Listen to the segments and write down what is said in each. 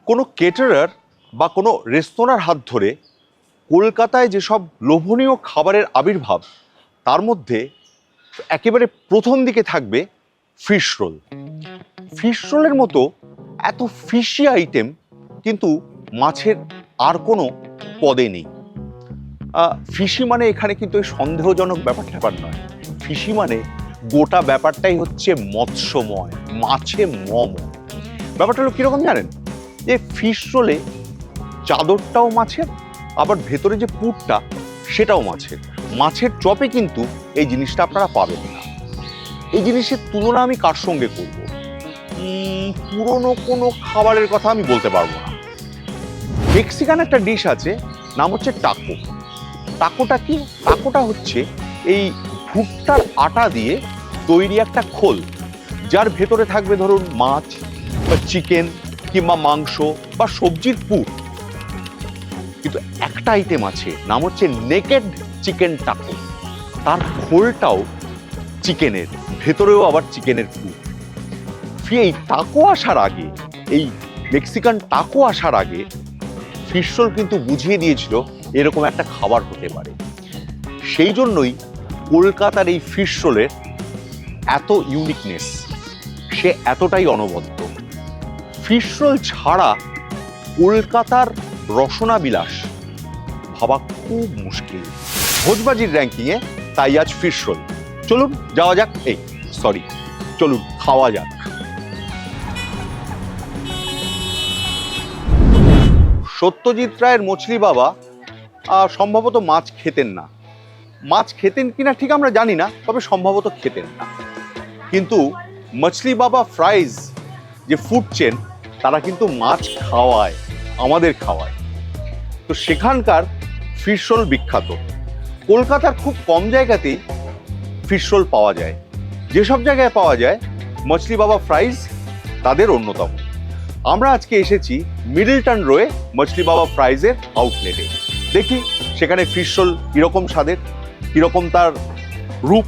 কোনো কেটারার বা কোনো রেস্তোরাঁর হাত ধরে কলকাতায় যেসব লোভনীয় খাবারের আবির্ভাব, তার মধ্যে একেবারে প্রথম দিকে থাকবে ফিশ রোল। ফিশ রোলের মতো এত ফিশি আইটেম কিন্তু মাছের আর কোনো পদে নেই। ফিশি মানে এখানে কিন্তু এই সন্দেহজনক ব্যাপার নয়। ফিশি মানে গোটা ব্যাপারটাই হচ্ছে মৎস্যময়, মাছে মম। ব্যাপারটা হলো কীরকম জানেন? যে ফিশ রোলে চাদরটাও মাছের, আবার ভেতরে যে পুরটা সেটাও মাছের। মাছের চপে কিন্তু এই জিনিসটা আপনারা পাবেন না। এই জিনিসের তুলনা আমি কার সঙ্গে করব? পুরনো কোনো খাবারের কথা আমি বলতে পারবো না। মেক্সিকান একটা ডিশ আছে, নাম হচ্ছে টাকো। টাকোটা কি? টাকোটা হচ্ছে এই ভুট্টার আটা দিয়ে তৈরি একটা খোল, যার ভেতরে থাকবে ধরুন মাছ বা চিকেন কিংবা মাংস বা সবজির পুর। কিন্তু একটা আইটেম আছে, নাম হচ্ছে নেকেড চিকেন টাকো। তার খোলটাও চিকেনের, ভেতরেও আবার চিকেনের পুর। এই টাকো আসার আগে, এই মেক্সিকান টাকো আসার আগে ফিশ রোল কিন্তু বুঝিয়ে দিয়েছিল এরকম একটা খাবার হতে পারে। সেই জন্যই কলকাতার এই ফিশ রোলের এত ইউনিকনেস, সে এতটাই অনবদ্য। ফিশ রোল ছাড়া কলকাতার রসনা বিলাস ভাবা খুব মুশকিল। ভোজবাজির র্যাঙ্কিংয়ে তাই আজ ফিশ রোল। চলুন যাওয়া যাক, চলুন খাওয়া যাক। সত্যজিৎ রায়ের মছলি বাবা সম্ভবত মাছ খেতেন না। মাছ খেতেন কিনা ঠিক আমরা জানি না, তবে সম্ভবত খেতেন না। কিন্তু মছলি বাবা ফ্রাইজ যে ফুড চেন, তারা কিন্তু মাছ খাওয়ায়, আমাদের খাওয়ায়। তো সেখানকার ফিশ রোল বিখ্যাত। কলকাতার খুব কম জায়গাতেই ফিশ রোল পাওয়া যায়। যেসব জায়গায় পাওয়া যায়, মছলি বাবা ফ্রাইজ তাদের অন্যতম। আমরা আজকে এসেছি মিডলটন রোয়ে মছলি বাবা ফ্রাইজের আউটলেটে। দেখি সেখানে ফিশ রোল কিরকম স্বাদের, কিরকম তার রূপ।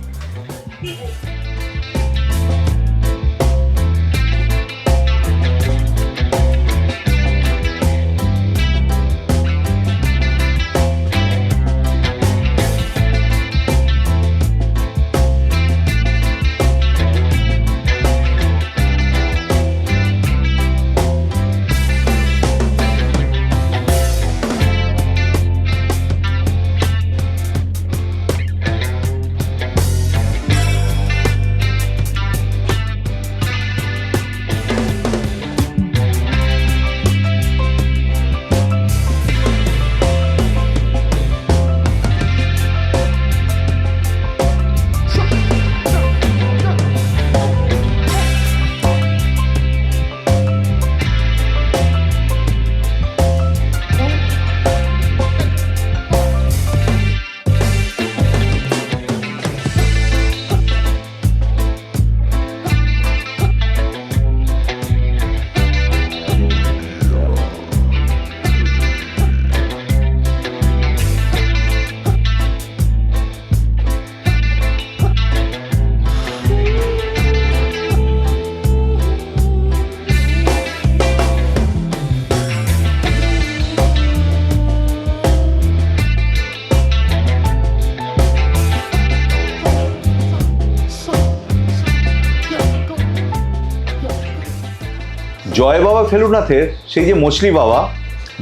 জয় বাবা ফেলুনাথের সেই যে মছলি বাবা,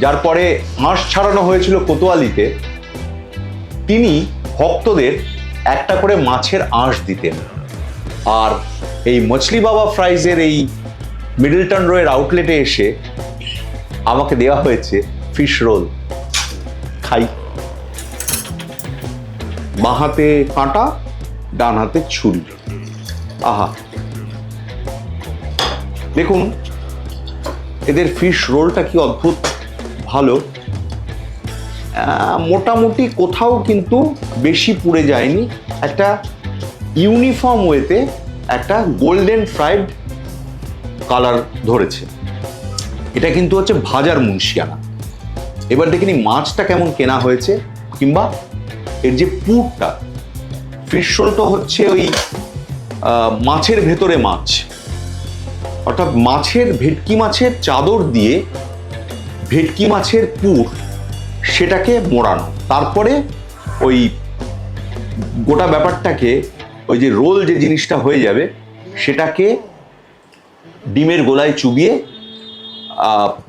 যার পরে হাঁস ছাড়ানো হয়েছিল কোতোয়ালিতে, তিনি ভক্তদের একটা করে মাছের আঁশ দিতেন। আর এই মছলি বাবা ফ্রাইজের এই মিডলটন রোয়ের আউটলেটে এসে আমাকে দেওয়া হয়েছে ফিশ রোল। খাই। বাঁ হাতে কাঁটা, ডান হাতে ছুরি। আহা, দেখুন এদের ফিশ রোলটা কি অদ্ভুত ভালো। মোটামুটি কোথাও কিন্তু বেশি পুড়ে যায়নি, একটা ইউনিফর্ম ওয়েতে একটা গোল্ডেন ফ্রাইড কালার ধরেছে। এটা কিন্তু হচ্ছে ভাজার মুন্সিয়ানা। এবার দেখিনি মাছটা কেমন কেনা হয়েছে, কিংবা এর যে পুরটা। ফিশ রোল তো হচ্ছে ওই মাছের ভেতরে মাছ, অর্থাৎ মাছের ভেটকি মাছের চাদর দিয়ে ভেটকি মাছের পুর সেটাকে মোড়ানো, তারপরে ওই গোটা ব্যাপারটাকে ওই যে রোল যে জিনিসটা হয়ে যাবে সেটাকে ডিমের গোলায় চুবিয়ে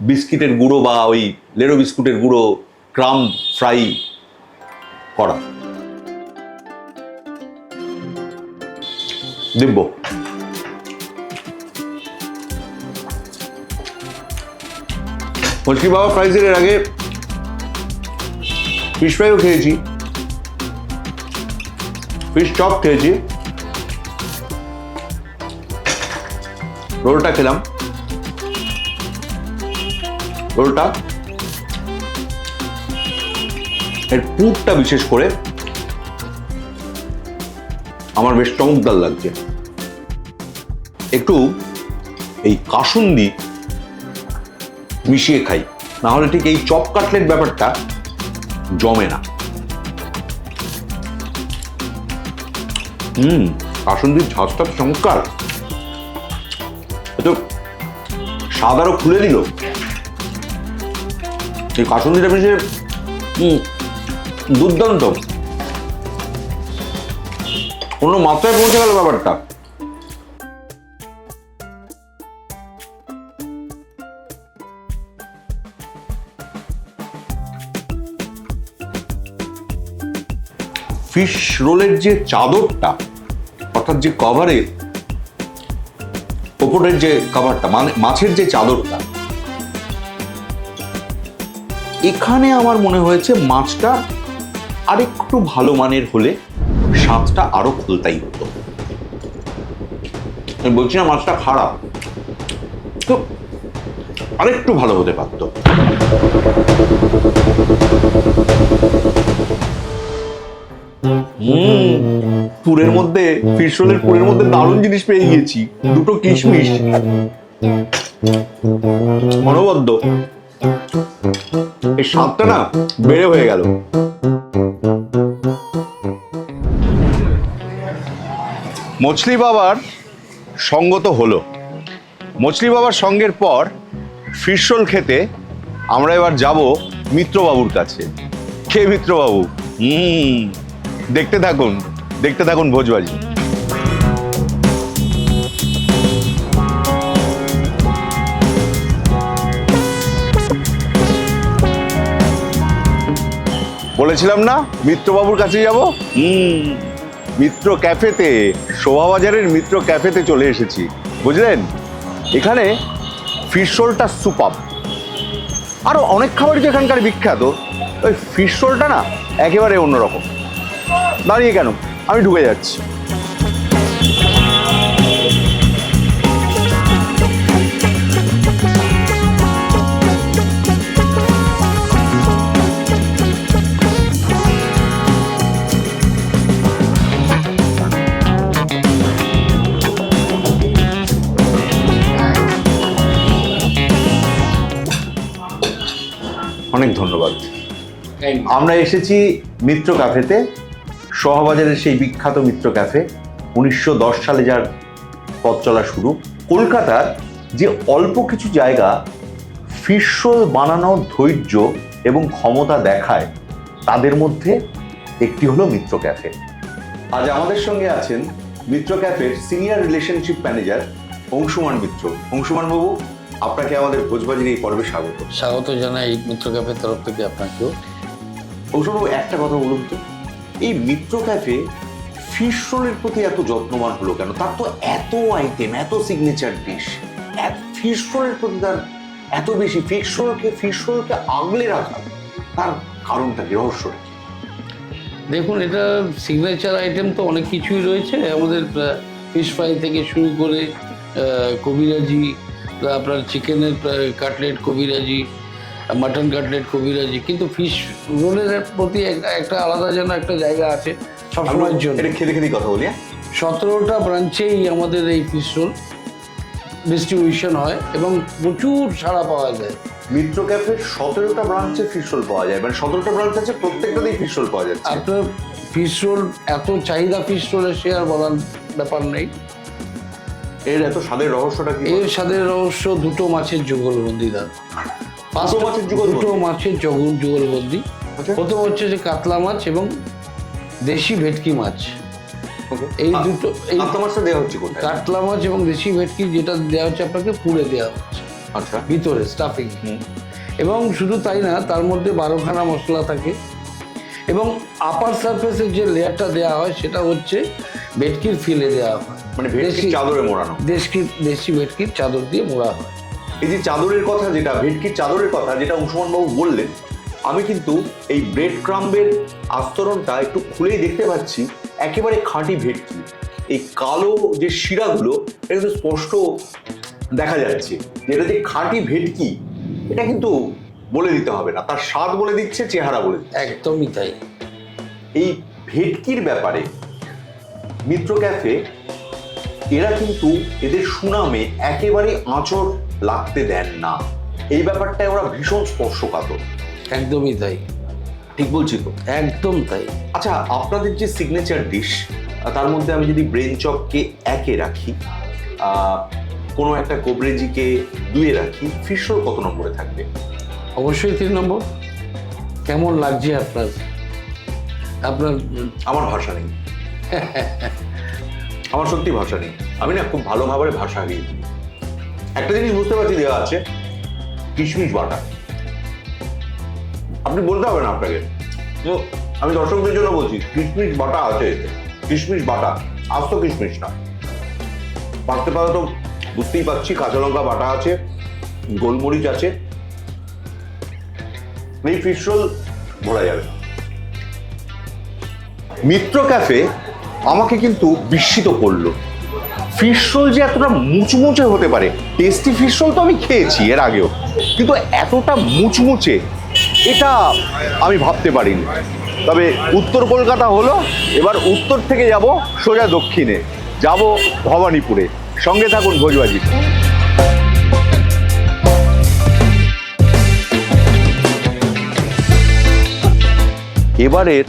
বিস্কিটের গুঁড়ো বা ওই লেরো বিস্কুটের গুঁড়ো ক্রাম ফ্রাই করা। দিব্য। মুচকি বাবা ফ্রাইজের এর আগে ফিশ ফ্রাইও খেয়েছি, ফিশ চপ খেয়েছি, রোলটা খেলাম। রোলটা এর পুরটা বিশেষ করে আমার বেশ চমকদার লাগছে। একটু এই কাসুন্দি মিশিয়ে খাই, না হলে ঠিক এই চপ কাটলেট ব্যাপারটা জমে না। কাসুন্দির ঝাঁজটা চমৎকার, তো স্বাদ আরো খুলে দিল। এই কাসুন্দিটা বেশি দুর্দান্ত, অন্য মাত্রায় পৌঁছে গেল ব্যাপারটা। ফিশ রোলের যে চাদরটা, অর্থাৎ যে কভারের ওপরের যে কভারটা, মানে মাছের যে চাদরটা, এখানে আমার মনে হয়েছে মাছটা আরেকটু ভালো মানের হলে স্বাদটা আরো খোলতাই হতো। আমি বলছি না মাছটা খারাপ, তো আরেকটু ভালো হতে পারতো। পুরের মধ্যে, ফিশ রোলের পুরের মধ্যে দারুণ জিনিস পেয়ে গিয়েছি, দুটো কিশমিশ, অনবদ্য। এই স্বাদটা না বেড়ে হয়ে গেল। মছলি বাবার সঙ্গ তো হলো, মছলি বাবার সঙ্গের পর ফিশ রোল খেতে আমরা এবার যাব মিত্রবাবুর কাছে। কে মিত্রবাবু? দেখতে থাকুন, দেখতে থাকুন ভোজবাজি। বলেছিলাম না মিত্রবাবুর কাছে যাব। মিত্র ক্যাফেতে, শোভাবাজারের মিত্র ক্যাফেতে চলে এসেছি, বুঝলেন। এখানে ফিশ রোলটা সুপার, আরো অনেক খাবারই তো এখানকার বিখ্যাত, ওই ফিশ রোলটা না একেবারে অন্যরকম। দাঁড়িয়ে কেন, আমি ঢুকে যাচ্ছি। অনেক ধন্যবাদ। আমরা এসেছি মিত্র ক্যাফেতে, শোভাবাজারের সেই বিখ্যাত মিত্র ক্যাফে। 1910 সালে যার পথ চলা শুরু। কলকাতার যে অল্প কিছু জায়গা ফিশ রোল বানানোর ধৈর্য এবং ক্ষমতা দেখায়, তাদের মধ্যে একটি হলো মিত্র ক্যাফে। আজ আমাদের সঙ্গে আছেন মিত্র ক্যাফের সিনিয়র রিলেশনশিপ ম্যানেজার অংশুমান মিত্র। অংশুমান বাবু, আপনাকে আমাদের ভোজবাজির এই পর্বে স্বাগত। স্বাগত জানাই মিত্র ক্যাফের তরফ থেকে আপনাকেও। অংশুমান বাবু, একটা কথা বলুন তো, এই মিত্র ক্যাফে ফিশ রোলের প্রতি এত যত্নবান হলো কেন? তার তো এত আইটেম, এত সিগনেচার ডিশ, ফিশ রোলের প্রতি তার এত বেশি, ফিশ রোলকে আগলে রাখা, তার কারণটা কি, রহস্যটা কি? দেখুন, এটা সিগনেচার আইটেম তো অনেক কিছুই রয়েছে আমাদের, ফিশ ফ্রাই থেকে শুরু করে কবিরাজি, আপনার চিকেনের কাটলেট কবিরাজি, মাটন কাটলেট কবিরাজি, কিন্তু ফিশ রোলের প্রতি একটা আলাদা যেন একটা জায়গা আছে সবসময়ের জন্য। এটা খেতে খেতে কথা বলি। 17টা ব্রাঞ্চেই আমাদের এই ফিশ রোল ডিস্ট্রিবিউশন হয় এবং প্রচুর সাড়া পাওয়া যায়। মিত্র ক্যাফের 17টা ব্রাঞ্চে ফিশ রোল পাওয়া যায়, মানে 17টা ব্রাঞ্চ আছে, প্রত্যেকটাতেই ফিশ রোল পাওয়া যাচ্ছে। আপনার ফিশ রোল এত চাহিদা, ফিশ রোলের সে আর বলার ব্যাপার নেই। এর এত স্বাদের রহস্যটা কি? এর স্বাদের রহস্য দুটো মাছের যুগলবন্দিতা। দুটো মাছের যুগলবন্দি? দুটো মাছের যুগলবন্দি। আচ্ছা। প্রথম হচ্ছে যে কাতলা মাছ এবং দেশি ভেটকি মাছ, এই দুটো। এই কাতলা মাছটা দেওয়া হচ্ছে কোথায়? কাতলা মাছ এবং দেশি ভেটকি যেটা দেওয়া হচ্ছে আপনাকে পুরে দেওয়া হচ্ছে আচ্ছা। ভিতরে স্টাফিং। এবং শুধু তাই না, তার মধ্যে 12খানা মশলা থাকে এবং আপার সারফেসের যে লেয়ারটা দেওয়া হয় সেটা হচ্ছে ভেটকির ফিলে দেওয়া হয়, মানে ভেটকির চাদরে মোড়ানো। দেশি ভেটকির চাদর দিয়ে মোড়া হয়। এই যে চাদরের কথা, যেটা ভেটকির চাদরের কথা যেটা অংশুমান বাবু বললেন, আমি কিন্তু এই ব্রেড ক্রাম্বের আস্তরণটা একটু খুলেই দেখতে পাচ্ছি একেবারে খাঁটি ভেটকি। এই কালো যে শিরাগুলো এটা কিন্তু স্পষ্ট দেখা যাচ্ছে, যেটা যে খাঁটি ভেটকি এটা কিন্তু বলে দিতে হবে না, তার স্বাদ বলে দিচ্ছে, চেহারা বলে দিচ্ছে। একদমই তাই। এই ভেটকির ব্যাপারে মিত্র ক্যাফে এরা কিন্তু এদের সুনামে একেবারে আঁচড় লাগতে দেন না, এই ব্যাপারটায় ওরা ভীষণ স্পর্শকাতর। একদমই তাই। ঠিক বলছি তো? একদম তাই। আচ্ছা, আপনাদের যে সিগনেচার ডিশ তার মধ্যে আমি যদি ব্রেন চপকে 1-এ রাখি, কোনো একটা কোবরেজিকে 2-এ রাখি, ফিশ রোল কত নম্বরে থাকবে? অবশ্যই 3 নম্বর। কেমন লাগছে আপনার? আমার ভাষা নেই, আমার সত্যি ভাষা নেই। আমি না খুব ভালোভাবে ভাষা হারিয়ে দিই। একটা জিনিস বুঝতে পারছি দেওয়া আছে কিশমিশ বাটা, আপনি বলতে হবে না আপনাকে, তো আমি দর্শকদের জন্য বলছি কিশমিশ বাটা আছে এতে। কিশমিশ বাটা, আস্ত কিশমিশ না। পাঁচতে পাতা তো বুঝতেই পারছি, কাঁচা লঙ্কা বাটা আছে, গোলমরিচ আছে। এই ফিশ রোল ভোলা যাবে। মিত্র ক্যাফে আমাকে কিন্তু বিস্মিত করলো। ফিশ রোল যে এতটা মুচমুচে হতে পারে, টেস্টি ফিশ রোল তো আমি খেয়েছি এর আগেও, কিন্তু এতটা মুচমুচে এটা আমি ভাবতে পারিনি। তবে উত্তর কলকাতা হলো, এবার উত্তর থেকে যাব সোজা দক্ষিণে, যাব ভবানীপুরে। সঙ্গে থাকুন ভোজবাজি। এবারের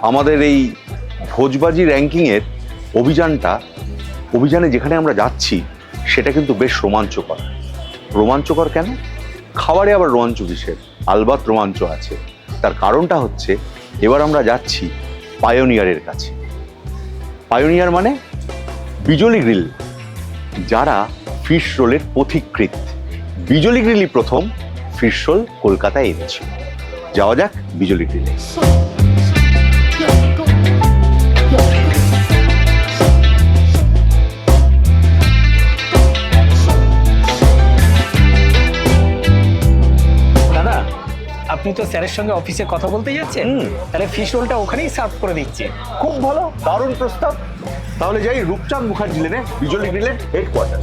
আমাদের এই ভোজবাজি র্যাঙ্কিংয়ের অভিযানে যেখানে আমরা যাচ্ছি সেটা কিন্তু বেশ রোমাঞ্চকর। রোমাঞ্চকর কেন? খাবারে আবার রোমাঞ্চ কিসের? আলবাত রোমাঞ্চ আছে। তার কারণটা হচ্ছে এবার আমরা যাচ্ছি পায়োনিয়ারের কাছে। পায়োনিয়ার মানে বিজলি গ্রিল, যারা ফিশ রোলের পথিকৃৎ। বিজলি গ্রিলই প্রথম ফিশ রোল কলকাতায় এনেছিল। যাওয়া যাক বিজলি গ্রিলে। আপনি তো স্যারের সঙ্গে অফিসে কথা বলতে যাচ্ছেন, তাহলে ফিশ রোলটা ওখানেই সার্ভ করে দিচ্ছি। খুব ভালো, দারুণ প্রস্তাব। তাহলে যাই রূপচাঁদ মুখার্জি লেনে বিজলি গ্রিলের হেডকোয়ার্টার।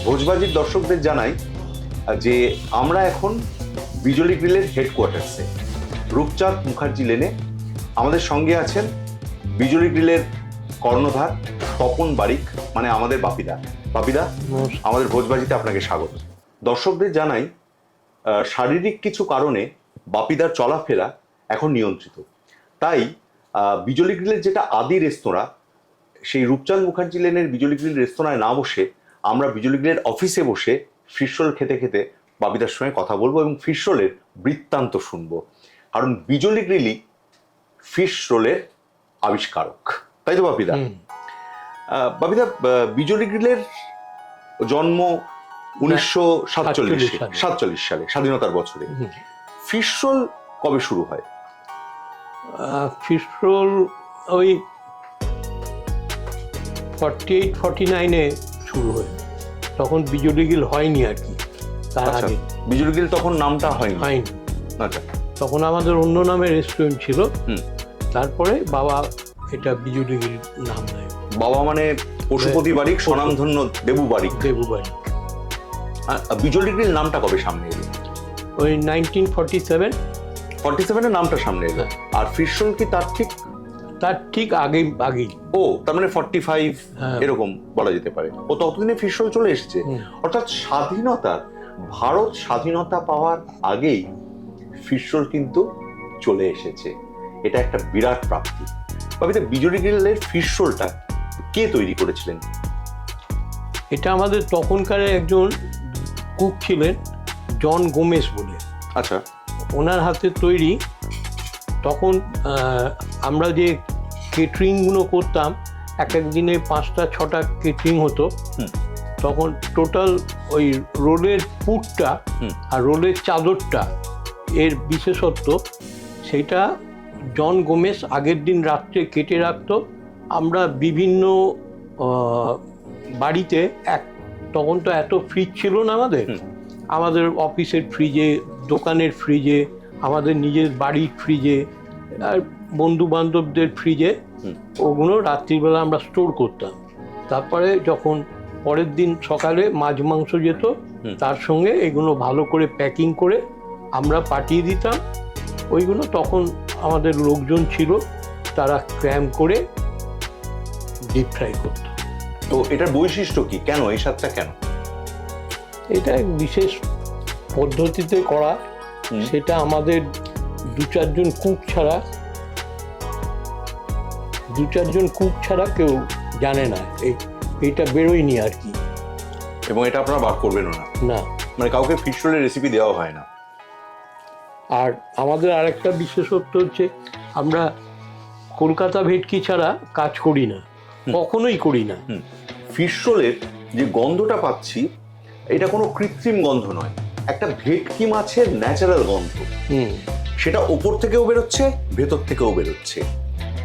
ভোজবাজির দর্শকদের জানাই যে আমরা এখন বিজলি গ্রিলের হেডকোয়ার্টার্সে রূপচাঁদ মুখার্জি লেনে। আমাদের সঙ্গে আছেন বিজলি গ্রিলের কর্ণধার তপন বারিক, মানে আমাদের বাপিদা। বাপিদা, আমাদের ভোজবাজিতে আপনাকে স্বাগত। দর্শকদের জানাই শারীরিক কিছু কারণে বাপিদার চলাফেরা এখন নিয়ন্ত্রিত, তাই বিজলি গ্রিলের যেটা আদি রেস্তোরাঁ, সেই রূপচাঁদ মুখার্জি লেনের বিজলি গ্রিল রেস্তোরাঁয় না বসে আমরা বিজলি গ্রিলের অফিসে বসে ফিশ রোল খেতে খেতে বাপিদার সঙ্গে কথা বলবো এবং ফিশ রোলের বৃত্তান্ত শুনবো। কারণ বিজলি গ্রিলই ফিশ রোলের আবিষ্কারক, তাই তো বাপিদা? বাপিদা, বিজলি গ্রিলের জন্ম 1947 সালে, স্বাধীনতার বছরে। ফিশ রোল কবে শুরু হয়? ফিশ রোল ওই 48-49-এ শুরু হয়, তখন বিজলি গ্রিল হয়নি আর কি। তার আগে বিজলি গ্রিল তখন নামটা হয়নি। আচ্ছা, তখন আমাদের অন্য নামে রেস্টুরেন্ট ছিল। তারপরে বাবা এটা বিজলি গ্রিল নাম দেয়। বাবা মানে পশুপতি বারিক, স্বনামধন্য দেবু বারিক। বিজলি গ্রিল নামটা কবে সামনে এলো? ওই 1947 47-এর নামটা সামনে এলো। আর ফিশ রোল কি তার ঠিক তার ঠিক আগেই। ও তার মানে 45 হ্যাঁ। এরকম বলা যেতে পারে। ও ততদিনে ফিশ রোল চলে এসেছে। অর্থাৎ ভারত স্বাধীনতা পাওয়ার আগেই ফিশ রোল কিন্তু চলে এসেছে। এটা একটা বিরাট প্রাপ্তি। বাবিদা, বিজলি গ্রিলের ফিশ রোলটা কে তৈরি করেছিলেন? এটা আমাদের তখনকার একজন কুক ছিলেন, জন গোমেস বলে। আচ্ছা। ওনার হাতে তৈরি। তখন আমরা যে কেটারিংগুলো করতাম, এক এক দিনে 5টা 6টা কেটারিং হতো। তখন টোটাল ওই রোলের পুরটা আর রোলের চাদরটা এর বিশেষত্ব, সেইটা জন গোমেস আগের দিন রাত্রে কেটে রাখতো। আমরা বিভিন্ন বাড়িতে তখন তো এত ফ্রিজ ছিল না আমাদের অফিসের ফ্রিজে, দোকানের ফ্রিজে, আমাদের নিজের বাড়ির ফ্রিজে, আর বন্ধু বান্ধবদের ফ্রিজে ওগুলো রাত্রিবেলা আমরা স্টোর করতাম। তারপরে যখন পরের দিন সকালে মাছ মাংস যেত, তার সঙ্গে এগুলো ভালো করে প্যাকিং করে আমরা পাঠিয়ে দিতাম। ওইগুলো তখন আমাদের লোকজন ছিল, তারা ক্র্যাম করে ডিপ ফ্রাই করত। তো এটার বৈশিষ্ট্য কি? কেন এই স্বাদটা কেন? এটা এক বিশেষ পদ্ধতিতে করা, সেটা আমাদের 2-4 কুক ছাড়া কেউ জানে না। এইটা বেরোয়নি আর কি। এবং এটা আপনারা বার করবেনও না? মানে কাউকে ফিশ রোলের রেসিপি দেওয়া হয় না। আর আমাদের আরেকটা বিশেষত্ব হচ্ছে, আমরা কলকাতা ভেটকি ছাড়া কাজ করি না, কখনোই করি না। ফিশ রোলের যে গন্ধটা পাচ্ছি, এটা কোনো কৃত্রিম গন্ধ নয়, একটা ভেটকি মাছের ন্যাচারাল গন্ধ। সেটা ওপর থেকেও বেরোচ্ছে, ভেতর থেকেও বেরোচ্ছে।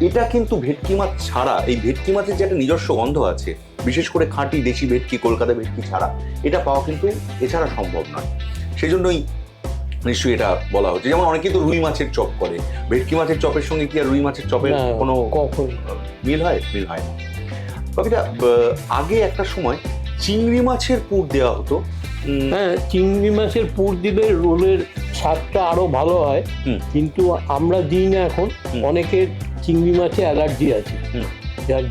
এটা কিন্তু ভেটকি মাছ ছাড়া, এই ভেটকি মাছের যে একটা নিজস্ব গন্ধ আছে, বিশেষ করে খাঁটি দেশি ভেটকি, কলকাতা ভেটকি ছাড়া এটা পাওয়া কিন্তু এছাড়া সম্ভব নয়। সেই জন্যই নিশ্চয়ই এটা বলা হচ্ছে। যেমন অনেকেই তো রুই মাছের চপ করে, ভেটকি মাছের চপের সঙ্গে কি আর রুই মাছের চপের কোনো মিল হয়? মিল হয় না। কবিতা, আগে একটা সময় চিংড়ি মাছের পুর দেওয়া হতো। হ্যাঁ, চিংড়ি মাছের পুর দিলে রোলের স্বাদটা আরো ভালো হয়, কিন্তু আমরা দিই না এখন। অনেকের চিংড়ি মাছে অ্যালার্জি আছে,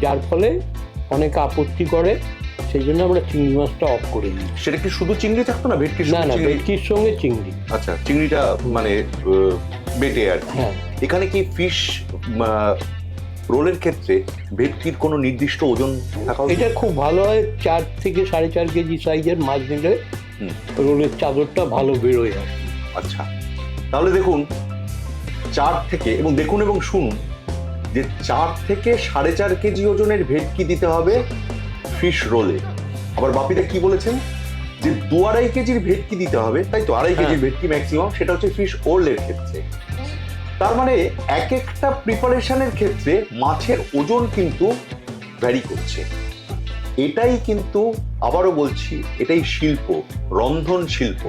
যার ফলে অনেকে আপত্তি করে, সেই জন্য আমরা চিংড়ি মাছটা অফ করে দিই। সেটা কি শুধু চিংড়ি থাকতো না? ভেটকির না, ভেটকির সঙ্গে চিংড়ি। আচ্ছা, চিংড়িটা মানে বেটে আর কি। এখানে কি ফিশ রোলের ক্ষেত্রে ভেটকির কোনো নির্দিষ্ট ওজন থাকা? এটা খুব ভালো হয়, 4 থেকে 4.5 কেজি সাইজের মাছ নিলে রোলের চাদরটা ভালো বেরোয় আর কি। আচ্ছা, তাহলে দেখুন 4 থেকে, এবং দেখুন এবং শুনুন যে 4 থেকে 4.5 কেজি ওজনের ভেটকি দিতে হবে ফিশ রোলে। আবার বাপিদা কি বলেছেন যে 2-2.5 কেজির ভেটকি দিতে হবে, তাই তো? 2.5 কেজির ভেটকি ম্যাক্সিমাম, সেটা হচ্ছে ফিশ রোলের ক্ষেত্রে। তার মানে এক একটা প্রিপারেশনের ক্ষেত্রে মাছের ওজন কিন্তু ভ্যারি করছে। এটাই কিন্তু, আবারও বলছি, এটাই শিল্প, রন্ধন শিল্প।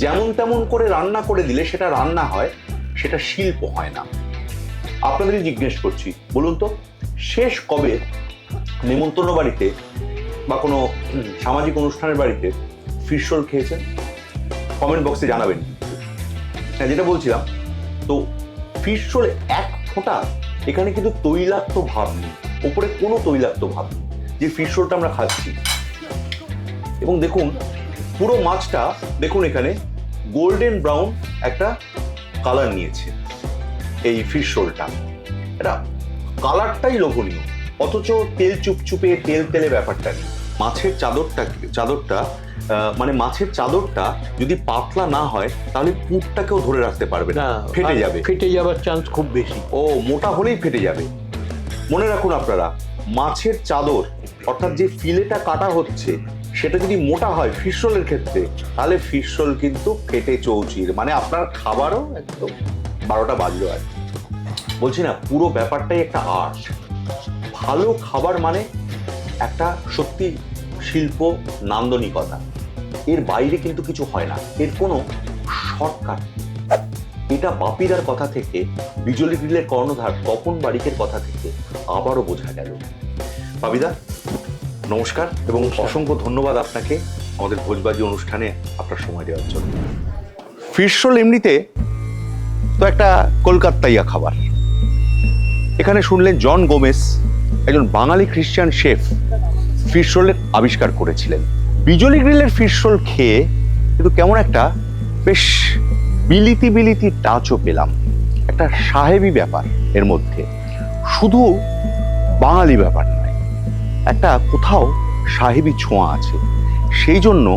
যেমন তেমন করে রান্না করে দিলে সেটা রান্না হয়, সেটা শিল্প হয় না। আপনাদেরই জিজ্ঞেস করছি, বলুন তো, শেষ কবে নিমন্ত্রণ বাড়িতে বা কোনো সামাজিক অনুষ্ঠানের বাড়িতে ফিশ রোল খেয়েছেন? কমেন্ট বক্সে জানাবেন। হ্যাঁ, যেটা বলছিলাম, তো ফিশ রোলে এক ফোঁটা এখানে কিন্তু তৈলাক্ত ভাব নেই, ওপরে কোনো তৈলাক্ত ভাব নেই, যে ফিশ রোলটা আমরা খাচ্ছি। এবং দেখুন পুরো মাছটা, দেখুন এখানে গোল্ডেন ব্রাউন একটা কালার নিয়েছে এই ফিশ রোলটা। এটা কালারটাই লোভনীয়, অথচ তেল চুপচুপে, তেল তেলে ব্যাপারটা নেই। মাছের চাদরটা মানে মাছের চাদরটা যদি পাতলা না হয়, তাহলে পুরটাকেও ধরে রাখতে পারবে না, ফেটে যাবে। ফেটে যাওয়ার চান্স খুব বেশি। ও মোটা হলেই ফেটে যাবে। মনে রাখুন আপনারা, মাছের চাদর অর্থাৎ যে ফিলেটা কাটা হচ্ছে, সেটা যদি মোটা হয় ফিশ রোলের ক্ষেত্রে, তাহলে ফিশ রোল কিন্তু ফেটে চৌচির, মানে আপনার খাবারও একদম 12টা বাজলো। আর বলছি না, পুরো ব্যাপারটাই একটা আর্ট। ভালো খাবার মানে একটা সত্যি শিল্প, নান্দনিকতা। এর বাইরে কিন্তু কিছু হয় না, এর কোনো শর্টকাট। এটা বাপিদার কথা থেকে, বিজলি গ্রিলের কর্ণধার তপন বারিকের কথা থেকে আবারও বোঝা গেল। বাপিদা, নমস্কার এবং অসংখ্য ধন্যবাদ আপনাকে আমাদের ভোজবাজি অনুষ্ঠানে আপনার সময় দেওয়ার জন্য। ফিশ রোল এমনিতে তো একটা কলকাতাইয়া খাবার, এখানে শুনলেন জন গোমেস, একজন বাঙালি খ্রিস্টান শেফ, ফিশ রোলের আবিষ্কার করেছিলেন। বিজলি গ্রিলের ফিশ রোল খেয়ে কিন্তু কেমন একটা বেশ বিলিতি বিলিতি টাচও পেলাম, একটা সাহেবি ব্যাপার এর মধ্যে, শুধু বাঙালি ব্যাপার নয়, একটা কোথাও সাহেবি ছোঁয়া আছে, সেই জন্য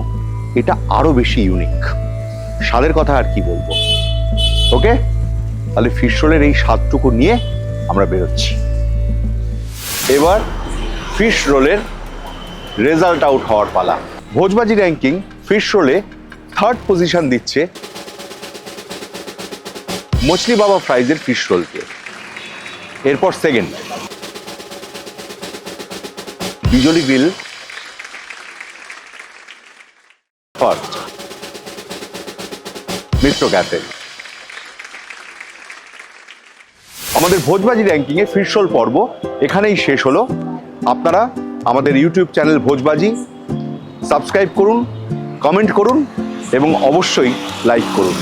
এটা আরো বেশি ইউনিক। স্বাদের কথা আর কি বলবো। ওকে, তাহলে ফিশ রোলের এই স্বাদটুকু নিয়ে আমরা বেরোচ্ছি। এবার ফিশ রোলের রেজাল্ট আউট হওয়ার পালা। ভোজবাজি র্যাঙ্কিং ফিশ রোলে 3rd পজিশন দিচ্ছে মছলি বাবা ফ্রাইজের ফিশ রোলকে। এরপর 2nd বিজলি গ্রিল, 1st মিশ্র ক্যাফে। আমাদের ভোজবাজি র্যাঙ্কিংয়ে ফিশ রোল পর্ব এখানেই শেষ হলো। আপনারা আমাদের ইউটিউব চ্যানেল ভোজবাজি সাবস্ক্রাইব করুন, কমেন্ট করুন এবং অবশ্যই লাইক করুন।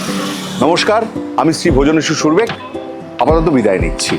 নমস্কার, আমি শ্রী ভোজনেশ্বর সুরবেক আপাতত বিদায় নিচ্ছি।